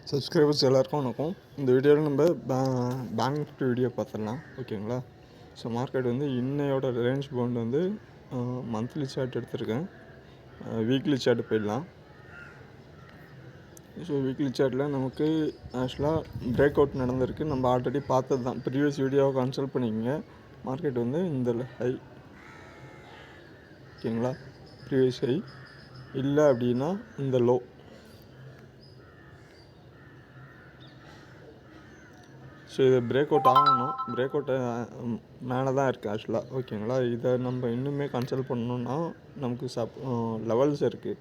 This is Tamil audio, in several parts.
சப்ஸ்கிரைபர்ஸ் எல்லாருக்கும் வணக்கம். இந்த வீடியோவில் நம்ம பேங்க் நிஃப்டி வீடியோ பார்த்துடலாம். ஓகேங்களா? ஸோ மார்க்கெட் வந்து இன்னையோட ரேஞ்ச் பவுண்ட் வந்து மந்த்லி சார்ட் எடுத்திருக்கேன். வீக்லி சார்ட் போயிடலாம். ஸோ வீக்லி சார்ட்டில் நமக்கு ஆக்சுவலாக பிரேக் அவுட் நடந்திருக்கு. நம்ம ஆல்ரெடி பார்த்தது தான். ப்ரீவியஸ் வீடியோவை கன்சல்ட் பண்ணிக்கோங்க. மார்க்கெட் வந்து இந்த ஹை, ஓகேங்களா, ப்ரீவியஸ் ஹை இல்லை அப்படின்னா இந்த லோ. ஸோ இதை பிரேக் அவுட் ஆகணும். பிரேக் அவுட்டை மேலே தான் இருக்குது ஆக்சுவலாக. ஓகேங்களா? இதை நம்ம இன்னுமே கன்சல்ட் பண்ணணுன்னா நமக்கு லெவல்ஸ் இருக்குது.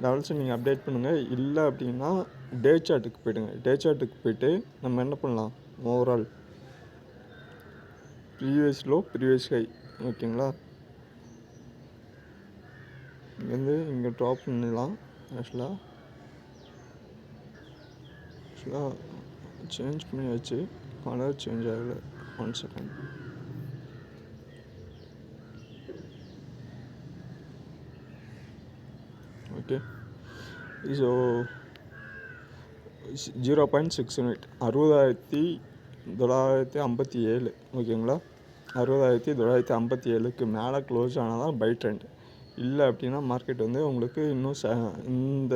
லெவல்ஸை நீங்கள் அப்டேட் பண்ணுங்கள். இல்லை அப்படின்னா டே சார்ட்டுக்கு போய்டுங்க. டே சார்ட்டுக்கு போய்ட்டு நம்ம என்ன பண்ணலாம், overall previous low previous high, ஓகேங்களா, இங்கேருந்து இங்கே ட்ராப் பண்ணிடலாம். ஆக்சுவலாக சேஞ்ச் பண்ணியாச்சு. கலர் சேஞ்ச் ஆகலை. 1 செகண்ட். ஓகே. ஸோ 0.68 60,957. ஓகேங்களா? 60,957க்கு மேலே க்ளோஸ் ஆனால் தான் பை ட்ரெண்ட். இல்லை அப்படின்னா மார்க்கெட் வந்து உங்களுக்கு இன்னும் இந்த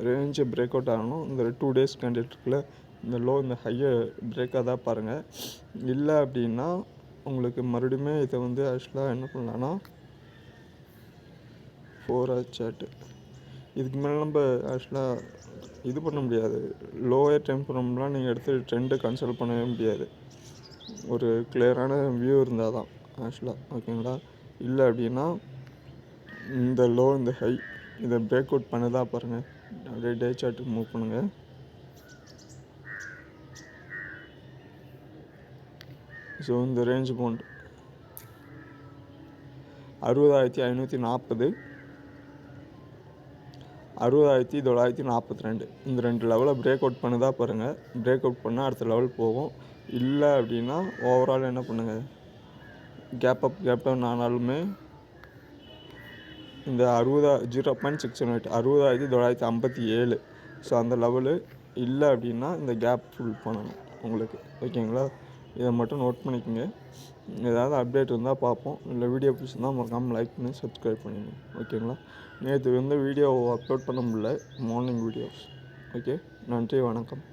ரேஞ்சை பிரேக் அவுட் ஆகணும். இந்த 2 days கேண்டில்ஸில் இந்த லோ இந்த ஹையை பிரேக்காக தான் பாருங்கள். இல்லை அப்படின்னா உங்களுக்கு மறுபடியுமே இதை வந்து ஆக்சுவலாக என்ன பண்ணலான்னா 4 hour சார்ட்டு. இதுக்கு மேலே நம்ம ஆக்சுவலாக இது பண்ண முடியாது. லோயர் டைம் ஃப்ரேம்லாம் நீங்கள் எடுத்து ட்ரெண்டு கன்சல்ட் பண்ணவே முடியாது. ஒரு கிளியரான வியூ இருந்தால் தான் ஆக்சுவலாக. ஓகேங்களா? இல்லை அப்படின்னா இந்த லோ இந்த ஹை இதை பிரேக் அவுட் பண்ணதா பாருங்கள். அப்படியே டே சார்ட்டுக்கு மூவ் பண்ணுங்கள். ஸோ இந்த ரேஞ்ச் பவுண்ட் 60,540, 60,942 இந்த 2 லெவலை பிரேக் அவுட் பண்ணதா பாருங்கள். பிரேக் அவுட் பண்ணால் அடுத்த லெவல் போகும். இல்லை அப்படின்னா ஓவரால் என்ன பண்ணுங்கள், கேப் அப் டவுன் ஆனாலுமே இந்த 0.68 60,957, ஸோ அந்த லெவலு இல்லை அப்படின்னா இந்த கேப் ஃபுல் பண்ணணும் உங்களுக்கு. ஓகேங்களா? இதை மட்டும் நோட் பண்ணிக்கோங்க. ஏதாவது அப்டேட் இருந்தால் பார்ப்போம். இல்லை வீடியோ பிடிச்சிருந்தால் மறக்காமல் லைக் பண்ணி சப்ஸ்கிரைப் பண்ணிக்கோங்க. ஓகேங்களா? நேற்று வந்து வீடியோ அப்லோட் பண்ண முடியல, மார்னிங் வீடியோஸ். ஓகே, நன்றி, வணக்கம்.